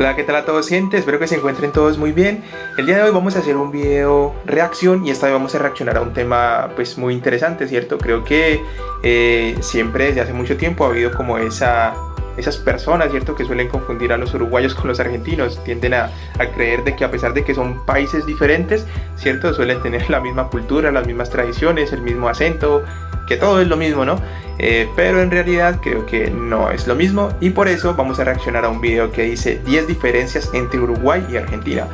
Hola, ¿qué tal a todos, gente? Espero que se encuentren todos muy bien. El día de hoy vamos a hacer un video reacción y esta vez vamos a reaccionar a un tema pues muy interesante, ¿cierto? Creo que siempre desde hace mucho tiempo ha habido como esas personas, ¿cierto? Que suelen confundir a los uruguayos con los argentinos. Tienden a creer de que a pesar de que son países diferentes, ¿cierto? Suelen tener la misma cultura, las mismas tradiciones, el mismo acento, que todo es lo mismo, ¿no? Pero en realidad creo que no es lo mismo y por eso vamos a reaccionar a un video que dice 10 diferencias entre Uruguay y Argentina.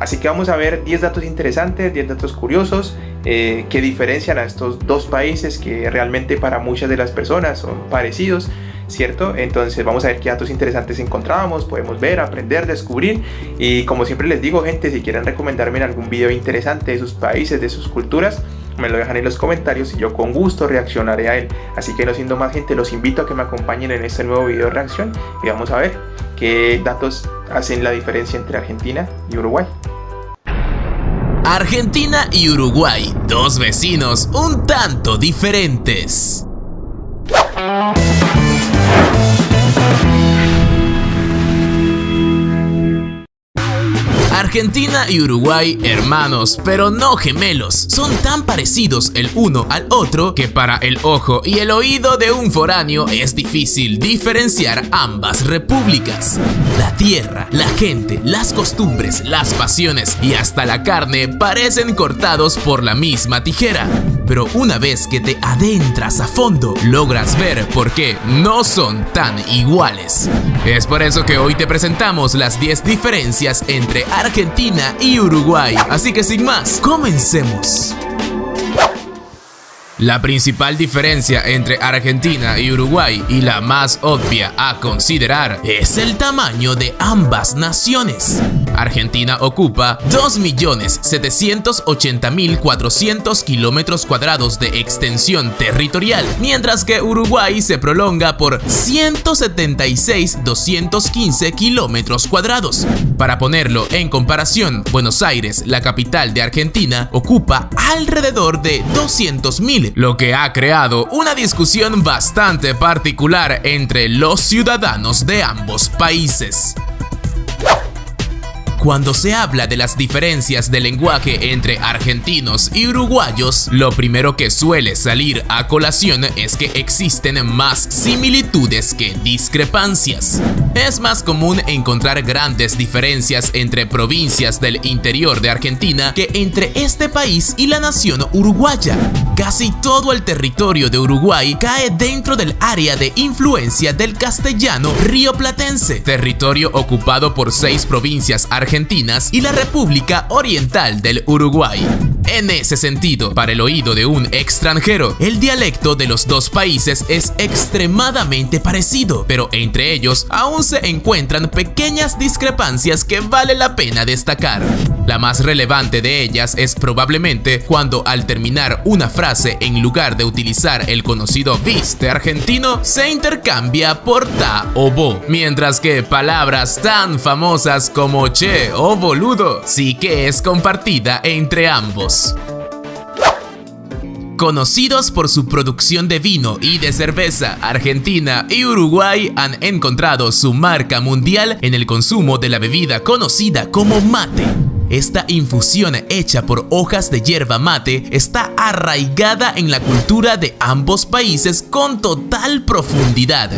Así que vamos a ver 10 datos interesantes, 10 datos curiosos que diferencian a estos dos países que realmente para muchas de las personas son parecidos, ¿cierto? Entonces vamos a ver qué datos interesantes encontramos, podemos ver, aprender, descubrir. Y como siempre les digo, gente, si quieren recomendarme en algún video interesante de sus países, de sus culturas, me lo dejan en los comentarios y yo con gusto reaccionaré a él. Así que no siendo más, gente, los invito a que me acompañen en este nuevo video de reacción y vamos a ver qué datos hacen la diferencia entre Argentina y Uruguay. Argentina y Uruguay, dos vecinos un tanto diferentes. Argentina y Uruguay, hermanos, pero no gemelos, son tan parecidos el uno al otro que para el ojo y el oído de un foráneo es difícil diferenciar ambas repúblicas. La tierra, la gente, las costumbres, las pasiones y hasta la carne parecen cortados por la misma tijera. Pero una vez que te adentras a fondo, logras ver por qué no son tan iguales. Es por eso que hoy te presentamos las 10 diferencias entre Argentina y Uruguay. Así que sin más, comencemos. La principal diferencia entre Argentina y Uruguay, y la más obvia a considerar, es el tamaño de ambas naciones. Argentina ocupa 2.780.400 kilómetros cuadrados de extensión territorial, mientras que Uruguay se prolonga por 176.215 kilómetros cuadrados. Para ponerlo en comparación, Buenos Aires, la capital de Argentina, ocupa alrededor de 200.000, lo que ha creado una discusión bastante particular entre los ciudadanos de ambos países. Cuando se habla de las diferencias de lenguaje entre argentinos y uruguayos, lo primero que suele salir a colación es que existen más similitudes que discrepancias. Es más común encontrar grandes diferencias entre provincias del interior de Argentina que entre este país y la nación uruguaya. Casi todo el territorio de Uruguay cae dentro del área de influencia del castellano rioplatense, territorio ocupado por 6 provincias argentinas y la República Oriental del Uruguay. En ese sentido, para el oído de un extranjero, el dialecto de los dos países es extremadamente parecido, pero entre ellos aún se encuentran pequeñas discrepancias que vale la pena destacar. La más relevante de ellas es probablemente cuando al terminar una frase, en lugar de utilizar el conocido viste argentino, se intercambia por ta o bo, mientras que palabras tan famosas como che o boludo sí que es compartida entre ambos. Conocidos por su producción de vino y de cerveza, Argentina y Uruguay han encontrado su marca mundial en el consumo de la bebida conocida como mate. Esta infusión hecha por hojas de yerba mate está arraigada en la cultura de ambos países con total profundidad.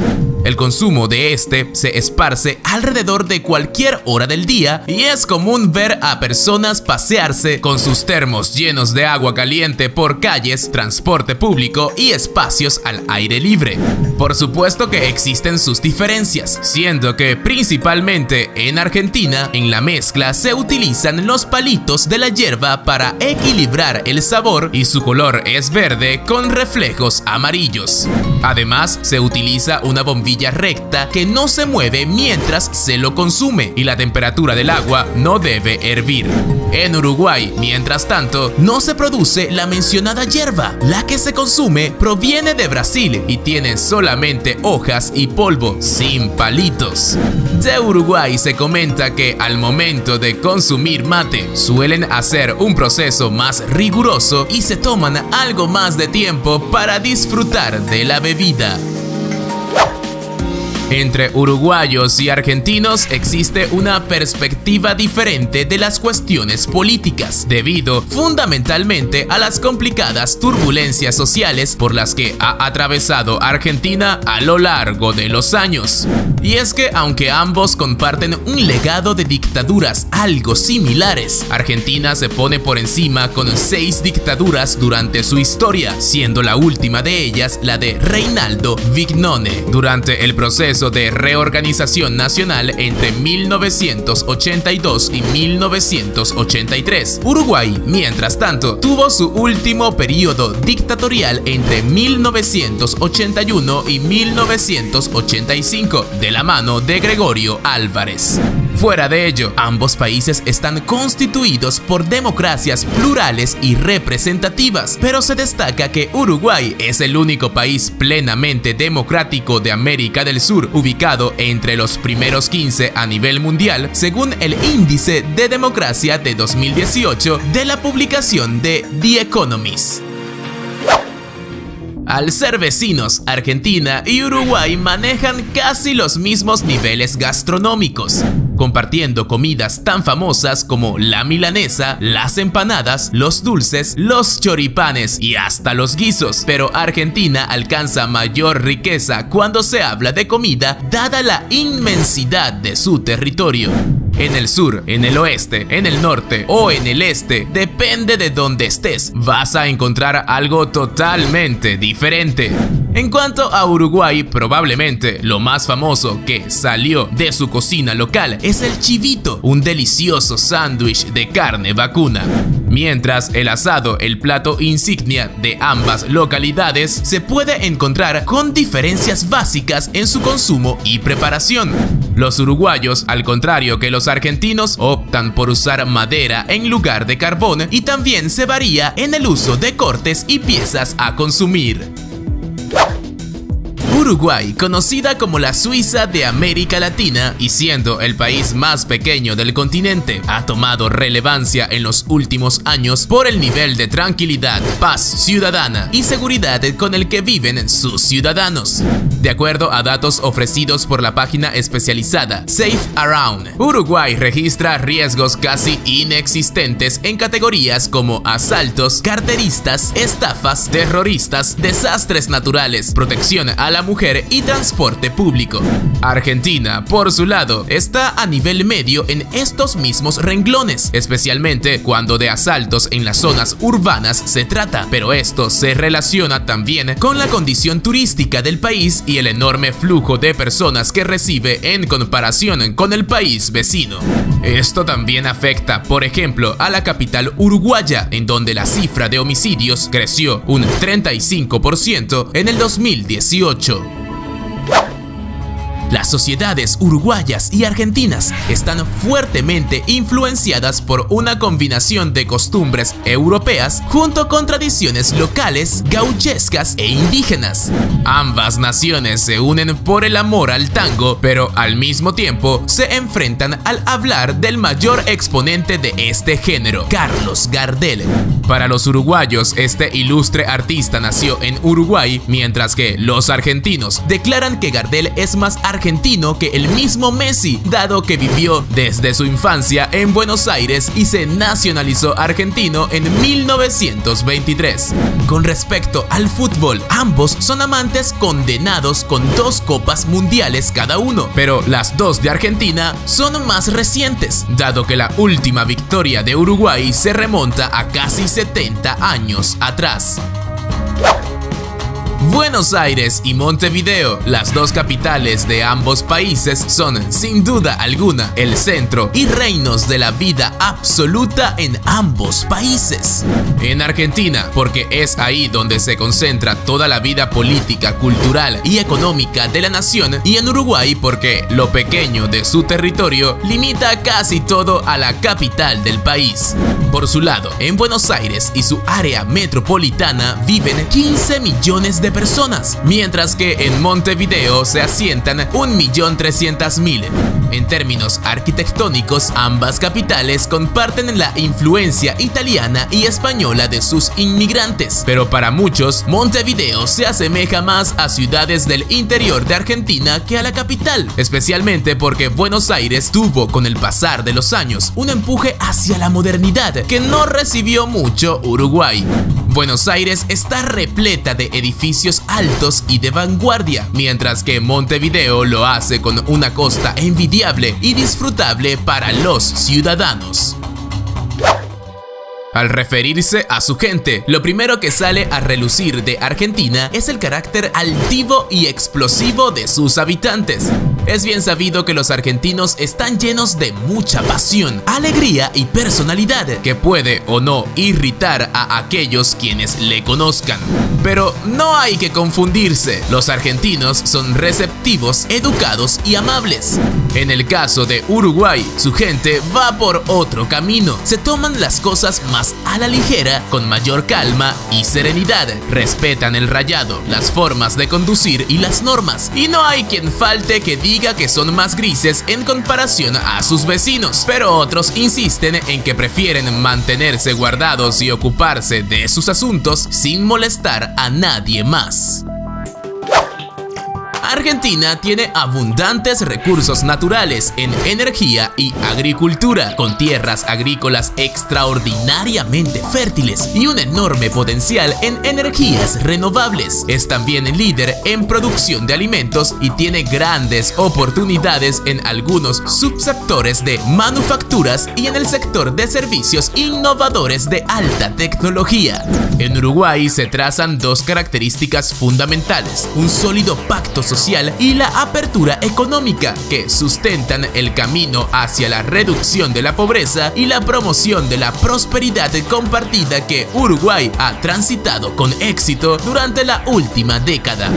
El consumo de este se esparce alrededor de cualquier hora del día y es común ver a personas pasearse con sus termos llenos de agua caliente por calles, transporte público y espacios al aire libre. Por supuesto que existen sus diferencias, siendo que principalmente en Argentina en la mezcla se utilizan los palitos de la hierba para equilibrar el sabor y su color es verde con reflejos amarillos. Además, se utiliza una bombilla recta que no se mueve mientras se lo consume y la temperatura del agua no debe hervir. En Uruguay, mientras tanto, no se produce la mencionada hierba. La que se consume proviene de Brasil y tiene solamente hojas y polvo, sin palitos. De Uruguay se comenta que al momento de consumir mate, suelen hacer un proceso más riguroso y se toman algo más de tiempo para disfrutar de la bebida. Entre uruguayos y argentinos existe una perspectiva diferente de las cuestiones políticas, debido fundamentalmente a las complicadas turbulencias sociales por las que ha atravesado Argentina a lo largo de los años. Y es que aunque ambos comparten un legado de dictaduras algo similares, Argentina se pone por encima con 6 dictaduras durante su historia, siendo la última de ellas la de Reinaldo Vignone, durante el proceso de reorganización nacional entre 1982 y 1983. Uruguay, mientras tanto, tuvo su último periodo dictatorial entre 1981 y 1985, de la mano de Gregorio Álvarez. Fuera de ello, ambos países están constituidos por democracias plurales y representativas, pero se destaca que Uruguay es el único país plenamente democrático de América del Sur, ubicado entre los primeros 15 a nivel mundial, según el Índice de Democracia de 2018 de la publicación de The Economist. Al ser vecinos, Argentina y Uruguay manejan casi los mismos niveles gastronómicos, compartiendo comidas tan famosas como la milanesa, las empanadas, los dulces, los choripanes y hasta los guisos. Pero Argentina alcanza mayor riqueza cuando se habla de comida, dada la inmensidad de su territorio. En el sur, en el oeste, en el norte o en el este, depende de donde estés, vas a encontrar algo totalmente diferente. En cuanto a Uruguay, probablemente lo más famoso que salió de su cocina local es el chivito, un delicioso sándwich de carne vacuna. Mientras el asado, el plato insignia de ambas localidades, se puede encontrar con diferencias básicas en su consumo y preparación. Los uruguayos, al contrario que los argentinos, optan por usar madera en lugar de carbón, y también se varía en el uso de cortes y piezas a consumir. Uruguay, conocida como la Suiza de América Latina y siendo el país más pequeño del continente, ha tomado relevancia en los últimos años por el nivel de tranquilidad, paz ciudadana y seguridad con el que viven sus ciudadanos. De acuerdo a datos ofrecidos por la página especializada Safe Around, Uruguay registra riesgos casi inexistentes en categorías como asaltos, carteristas, estafas, terroristas, desastres naturales, protección a la mujer y transporte público. Argentina, por su lado, está a nivel medio en estos mismos renglones, especialmente cuando de asaltos en las zonas urbanas se trata, pero esto se relaciona también con la condición turística del país y el enorme flujo de personas que recibe en comparación con el país vecino. Esto también afecta, por ejemplo, a la capital uruguaya, en donde la cifra de homicidios creció un 35% en el 2018. Las sociedades uruguayas y argentinas están fuertemente influenciadas por una combinación de costumbres europeas junto con tradiciones locales, gauchescas e indígenas. Ambas naciones se unen por el amor al tango, pero al mismo tiempo se enfrentan al hablar del mayor exponente de este género, Carlos Gardel. Para los uruguayos, este ilustre artista nació en Uruguay, mientras que los argentinos declaran que Gardel es más argentino que el mismo Messi, dado que vivió desde su infancia en Buenos Aires y se nacionalizó argentino en 1923. Con respecto al fútbol, ambos son amantes condenados con 2 copas mundiales cada uno, pero las 2 de Argentina son más recientes, dado que la última victoria de Uruguay se remonta a casi 70 años atrás. Buenos Aires y Montevideo, las 2 capitales de ambos países, son sin duda alguna el centro y reinos de la vida absoluta en ambos países. En Argentina, porque es ahí donde se concentra toda la vida política, cultural y económica de la nación, y en Uruguay porque lo pequeño de su territorio limita casi todo a la capital del país. Por su lado, en Buenos Aires y su área metropolitana viven 15 millones de de personas, mientras que en Montevideo se asientan 1.300.000. En términos arquitectónicos, ambas capitales comparten la influencia italiana y española de sus inmigrantes, pero para muchos, Montevideo se asemeja más a ciudades del interior de Argentina que a la capital, especialmente porque Buenos Aires tuvo con el pasar de los años un empuje hacia la modernidad que no recibió mucho Uruguay. Buenos Aires está repleta de edificios altos y de vanguardia, mientras que Montevideo lo hace con una costa envidiable y disfrutable para los ciudadanos. Al referirse a su gente, lo primero que sale a relucir de Argentina es el carácter altivo y explosivo de sus habitantes. Es bien sabido que los argentinos están llenos de mucha pasión, alegría y personalidad, que puede o no irritar a aquellos quienes le conozcan. Pero no hay que confundirse, los argentinos son receptivos, educados y amables. En el caso de Uruguay, su gente va por otro camino. Se toman las cosas más a la ligera, con mayor calma y serenidad. Respetan el rayado, las formas de conducir y las normas. Y no hay quien falte que diga que son más grises en comparación a sus vecinos. Pero otros insisten en que prefieren mantenerse guardados y ocuparse de sus asuntos sin molestar a nadie más. Argentina tiene abundantes recursos naturales en energía y agricultura, con tierras agrícolas extraordinariamente fértiles y un enorme potencial en energías renovables. Es también líder en producción de alimentos y tiene grandes oportunidades en algunos subsectores de manufacturas y en el sector de servicios innovadores de alta tecnología. En Uruguay se trazan dos características fundamentales: un sólido pacto social y la apertura económica, que sustentan el camino hacia la reducción de la pobreza y la promoción de la prosperidad compartida que Uruguay ha transitado con éxito durante la última década.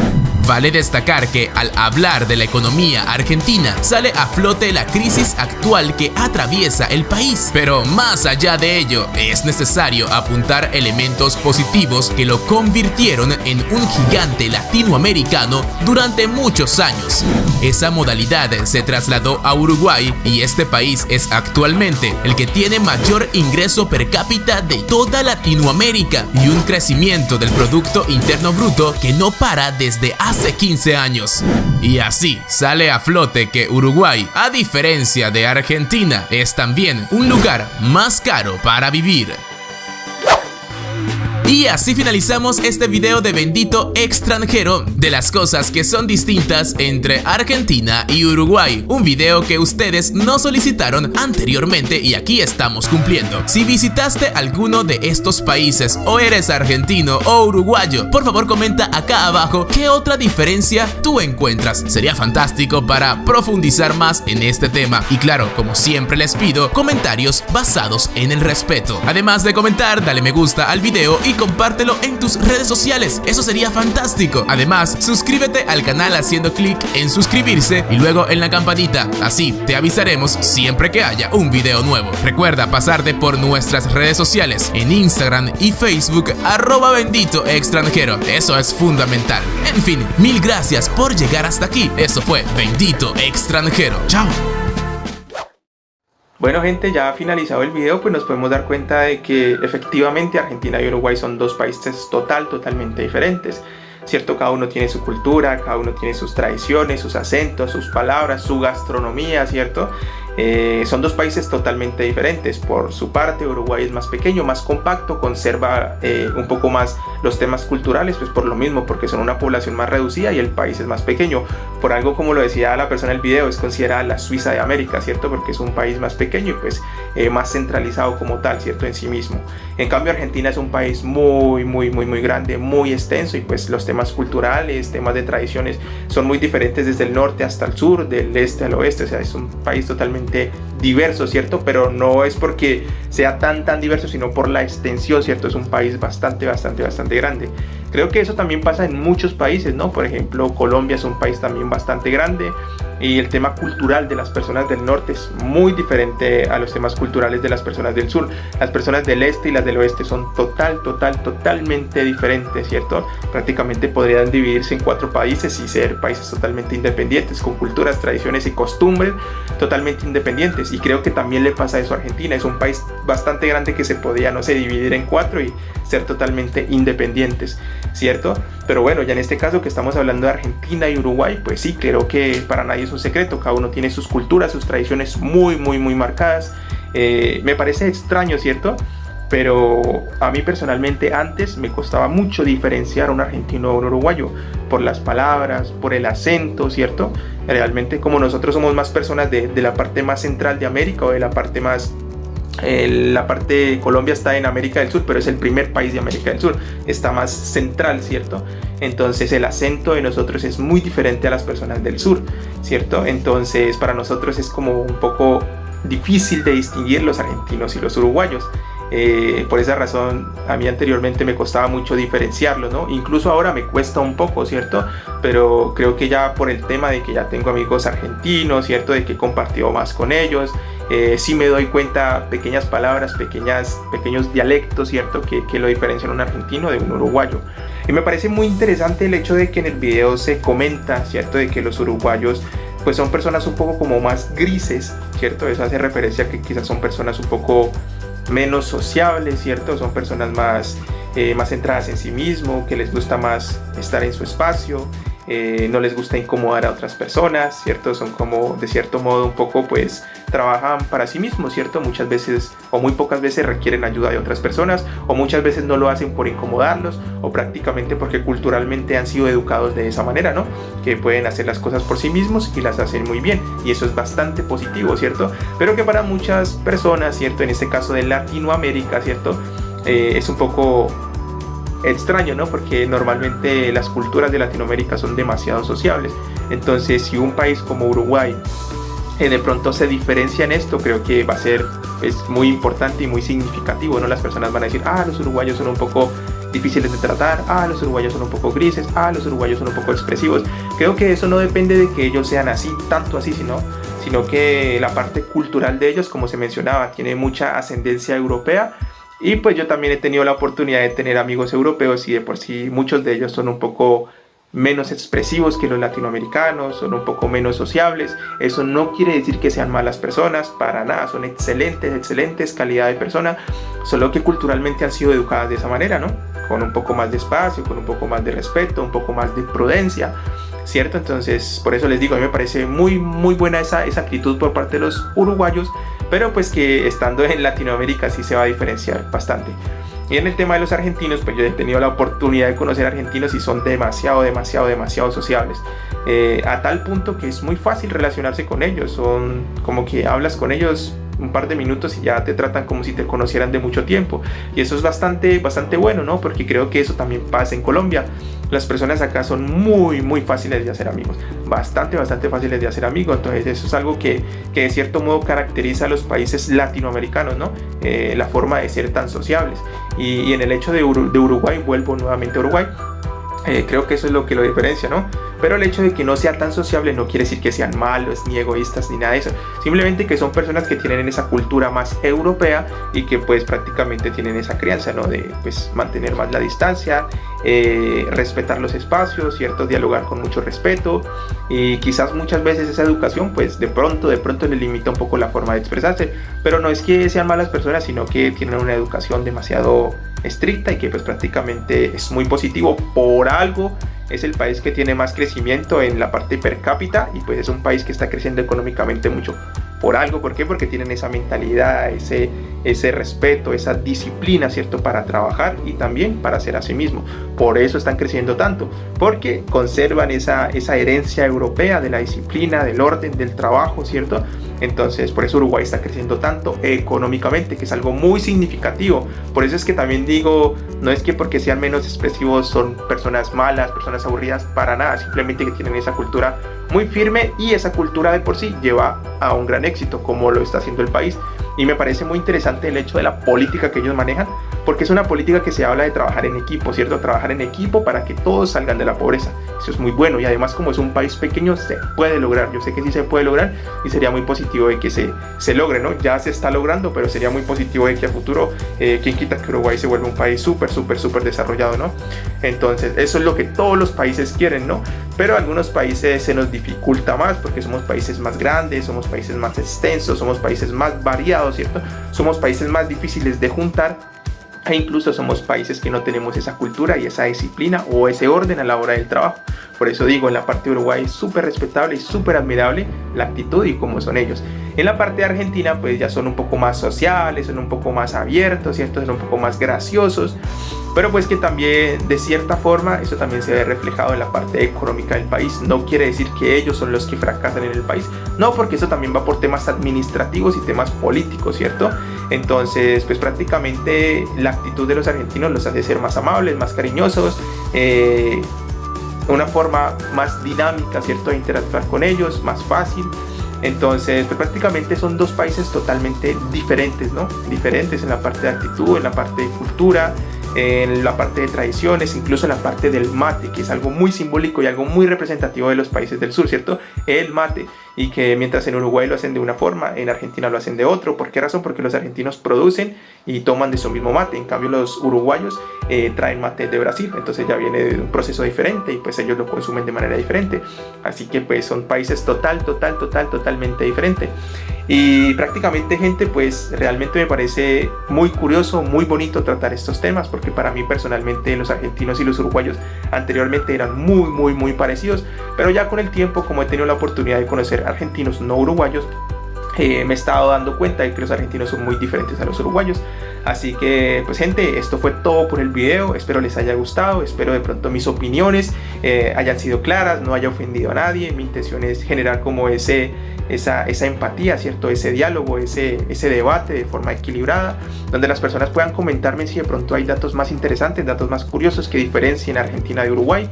Vale destacar que al hablar de la economía argentina sale a flote la crisis actual que atraviesa el país, pero más allá de ello es necesario apuntar elementos positivos que lo convirtieron en un gigante latinoamericano durante muchos años. Esa modalidad se trasladó a Uruguay y este país es actualmente el que tiene mayor ingreso per cápita de toda Latinoamérica y un crecimiento del Producto Interno Bruto que no para desde hace 15 años. Y así sale a flote que Uruguay, a diferencia de Argentina, es también un lugar más caro para vivir. Y así finalizamos este video de Bendito Extranjero, de las cosas que son distintas entre Argentina y Uruguay. Un video que ustedes no solicitaron anteriormente y aquí estamos cumpliendo. Si visitaste alguno de estos países o eres argentino o uruguayo, por favor comenta acá abajo qué otra diferencia tú encuentras. Sería fantástico para profundizar más en este tema. Y claro, como siempre les pido, comentarios basados en el respeto. Además de comentar, dale me gusta al video y compártelo en tus redes sociales, eso sería fantástico. Además, suscríbete al canal haciendo clic en suscribirse y luego en la campanita, así te avisaremos siempre que haya un video nuevo. Recuerda pasarte por nuestras redes sociales en Instagram y Facebook @benditoextranjero, eso es fundamental. En fin, mil gracias por llegar hasta aquí, eso fue Bendito Extranjero, chao. Bueno gente, ya finalizado el video, pues nos podemos dar cuenta de que efectivamente Argentina y Uruguay son dos países totalmente diferentes, ¿cierto? Cada uno tiene su cultura, cada uno tiene sus tradiciones, sus acentos, sus palabras, su gastronomía, ¿cierto? Son dos países totalmente diferentes. Por su parte, Uruguay es más pequeño, más compacto, conserva un poco más los temas culturales, pues por lo mismo, porque son una población más reducida y el país es más pequeño. Por algo, como lo decía la persona del video, es considerada la Suiza de América, ¿cierto? Porque es un país más pequeño y pues más centralizado como tal, ¿cierto? En sí mismo. En cambio, Argentina es un país muy grande, muy extenso y pues los temas culturales, temas de tradiciones son muy diferentes desde el norte hasta el sur, del este al oeste, o sea, es un país totalmente diverso, ¿cierto? Pero no es porque sea tan diverso, sino por la extensión, ¿cierto? Es un país bastante grande. Creo que eso también pasa en muchos países, ¿no? Por ejemplo, Colombia es un país también bastante grande. Y el tema cultural de las personas del norte es muy diferente a los temas culturales de las personas del sur. Las personas del este y las del oeste son totalmente diferentes, ¿cierto? Prácticamente podrían dividirse en 4 países y ser países totalmente independientes, con culturas, tradiciones y costumbres totalmente independientes. Y creo que también le pasa eso a Argentina. Es un país bastante grande que se podría, no sé, dividir en 4 y ser totalmente independientes, ¿cierto? Pero bueno, ya en este caso que estamos hablando de Argentina y Uruguay, pues sí, creo que para nadie es un secreto. Cada uno tiene sus culturas, sus tradiciones muy marcadas. Me parece extraño, ¿cierto? Pero a mí personalmente antes me costaba mucho diferenciar a un argentino o un uruguayo por las palabras, por el acento, ¿cierto? Realmente como nosotros somos más personas de la parte más central de América o de la parte más... la parte de Colombia está en América del Sur, pero es el primer país de América del Sur, está más central, ¿cierto? Entonces el acento de nosotros es muy diferente a las personas del sur, ¿cierto? Entonces para nosotros es como un poco difícil de distinguir los argentinos y los uruguayos. Por esa razón a mí anteriormente me costaba mucho diferenciarlo, ¿no? Incluso ahora me cuesta un poco, ¿cierto? Pero creo que ya por el tema de que ya tengo amigos argentinos, ¿cierto? De que he compartido más con ellos, sí me doy cuenta pequeñas palabras, pequeños dialectos, ¿cierto? Que lo diferencian un argentino de un uruguayo. Y me parece muy interesante el hecho de que en el video se comenta, ¿cierto? De que los uruguayos pues son personas un poco como más grises, ¿cierto? Eso hace referencia a que quizás son personas un poco menos sociables, ¿cierto? Son personas más centradas en sí mismo, que les gusta más estar en su espacio, no les gusta incomodar a otras personas, ¿cierto? Son como de cierto modo un poco pues trabajan para sí mismos, ¿cierto? Muchas veces o muy pocas veces requieren ayuda de otras personas, o muchas veces no lo hacen por incomodarlos o prácticamente porque culturalmente han sido educados de esa manera, ¿no? Que pueden hacer las cosas por sí mismos y las hacen muy bien, y eso es bastante positivo, ¿cierto? Pero que para muchas personas, ¿cierto? En este caso de Latinoamérica, ¿cierto? Es un poco extraño, ¿no? Porque normalmente las culturas de Latinoamérica son demasiado sociables. Entonces, si un país como Uruguay de pronto se diferencia en esto, creo que va a ser muy importante y muy significativo, ¿no? Las personas van a decir, los uruguayos son un poco difíciles de tratar, los uruguayos son un poco grises, los uruguayos son un poco expresivos. Creo que eso no depende de que ellos sean así, tanto así, sino que la parte cultural de ellos, como se mencionaba, tiene mucha ascendencia europea. Y pues yo también he tenido la oportunidad de tener amigos europeos y de por sí muchos de ellos son un poco menos expresivos que los latinoamericanos, son un poco menos sociables. Eso no quiere decir que sean malas personas, para nada, son excelentes calidad de persona, solo que culturalmente han sido educadas de esa manera, ¿no? Con un poco más de espacio, con un poco más de respeto, un poco más de prudencia, ¿cierto? Entonces por eso les digo, a mí me parece muy buena esa actitud por parte de los uruguayos, pero pues que estando en Latinoamérica sí se va a diferenciar bastante. Y en el tema de los argentinos, pues yo he tenido la oportunidad de conocer argentinos y son demasiado sociables, a tal punto que es muy fácil relacionarse con ellos. Son como que hablas con ellos un par de minutos y ya te tratan como si te conocieran de mucho tiempo, y eso es bastante bueno, ¿no? Porque creo que eso también pasa en Colombia. Las personas acá son muy fáciles de hacer amigos, bastante fáciles de hacer amigos. Entonces eso es algo que de cierto modo caracteriza a los países latinoamericanos, ¿no? La forma de ser tan sociables. Y en el hecho de Uruguay, vuelvo nuevamente a Uruguay, creo que eso es lo que lo diferencia, ¿no? Pero el hecho de que no sea tan sociable no quiere decir que sean malos, ni egoístas, ni nada de eso. Simplemente que son personas que tienen esa cultura más europea y que pues prácticamente tienen esa crianza, ¿no? De pues mantener más la distancia, respetar los espacios, ¿cierto? Dialogar con mucho respeto, y quizás muchas veces esa educación pues de pronto le limita un poco la forma de expresarse. Pero no es que sean malas personas, sino que tienen una educación demasiado estricta y que pues prácticamente es muy positivo. Por algo es el país que tiene más crecimiento en la parte per cápita, y pues es un país que está creciendo económicamente mucho. Por algo, ¿por qué? Porque tienen esa mentalidad, ese respeto, esa disciplina, ¿cierto? Para trabajar y también para ser a sí mismo. Por eso están creciendo tanto, porque conservan esa herencia europea de la disciplina, del orden, del trabajo, ¿cierto? Entonces por eso Uruguay está creciendo tanto económicamente, que es algo muy significativo. Por eso es que también digo, no es que porque sean menos expresivos son personas malas, personas aburridas, para nada. Simplemente que tienen esa cultura muy firme, y esa cultura de por sí lleva a un gran éxito, como lo está haciendo el país. Y me parece muy interesante el hecho de la política que ellos manejan, porque es una política que se habla de trabajar en equipo, ¿cierto? Trabajar en equipo para que todos salgan de la pobreza. Eso es muy bueno, y además como es un país pequeño se puede lograr. Yo sé que sí se puede lograr y sería muy positivo de que se logre, ¿no? Ya se está logrando, pero sería muy positivo de que a futuro, quien quita que Uruguay se vuelva un país súper desarrollado, ¿no? Entonces eso es lo que todos los países quieren, ¿no? Pero a algunos países se nos dificulta más porque somos países más grandes, somos países más extensos, somos países más variados, ¿cierto? Somos países más difíciles de juntar, e incluso somos países que no tenemos esa cultura y esa disciplina o ese orden a la hora del trabajo. Por eso digo, en la parte de Uruguay es súper respetable y súper admirable la actitud y cómo son ellos. En la parte de Argentina pues ya son un poco más sociales, son un poco más abiertos, ¿cierto? Son un poco más graciosos, pero pues que también de cierta forma eso también se ve reflejado en la parte económica del país. No quiere decir que ellos son los que fracasan en el país, no, porque eso también va por temas administrativos y temas políticos, ¿cierto? Entonces pues prácticamente la actitud de los argentinos los hace ser más amables, más cariñosos, una forma más dinámica, ¿cierto?, de interactuar con ellos, más fácil. Entonces pues prácticamente son dos países totalmente diferentes, ¿no? Diferentes en la parte de actitud, en la parte de cultura, en la parte de tradiciones, incluso en la parte del mate, que es algo muy simbólico y algo muy representativo de los países del sur, ¿cierto? El mate, y que mientras en Uruguay lo hacen de una forma, en Argentina lo hacen de otro. ¿Por qué razón? Porque los argentinos producen y toman de su mismo mate, en cambio los uruguayos traen mate de Brasil, entonces ya viene de un proceso diferente y pues ellos lo consumen de manera diferente. Así que pues son países totalmente diferentes. Y prácticamente, gente, pues realmente me parece muy curioso, muy bonito tratar estos temas, porque para mí personalmente los argentinos y los uruguayos anteriormente eran muy parecidos, pero ya con el tiempo, como he tenido la oportunidad de conocer argentinos no uruguayos, me he estado dando cuenta de que los argentinos son muy diferentes a los uruguayos. Así que pues gente, esto fue todo por el video, espero les haya gustado, espero de pronto mis opiniones hayan sido claras, no haya ofendido a nadie. Mi intención es generar como esa empatía, ¿cierto? Ese diálogo, ese debate de forma equilibrada, donde las personas puedan comentarme si de pronto hay datos más interesantes, datos más curiosos que diferencien a Argentina de Uruguay.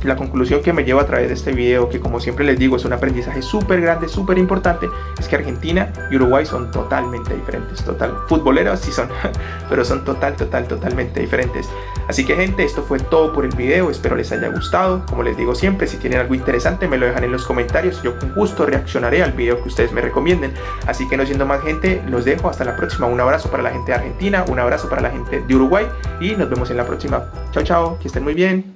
La conclusión que me llevo a través de este video, que como siempre les digo es un aprendizaje súper grande, súper importante, es que Argentina y Uruguay son totalmente diferentes. Futboleros sí son, pero son totalmente diferentes. Así que gente, esto fue todo por el video, espero les haya gustado. Como les digo siempre, si tienen algo interesante me lo dejan en los comentarios, yo con gusto reaccionaré al video que ustedes me recomienden. Así que no siendo más, gente, los dejo hasta la próxima. Un abrazo para la gente de Argentina, un abrazo para la gente de Uruguay y nos vemos en la próxima. Chao, que estén muy bien.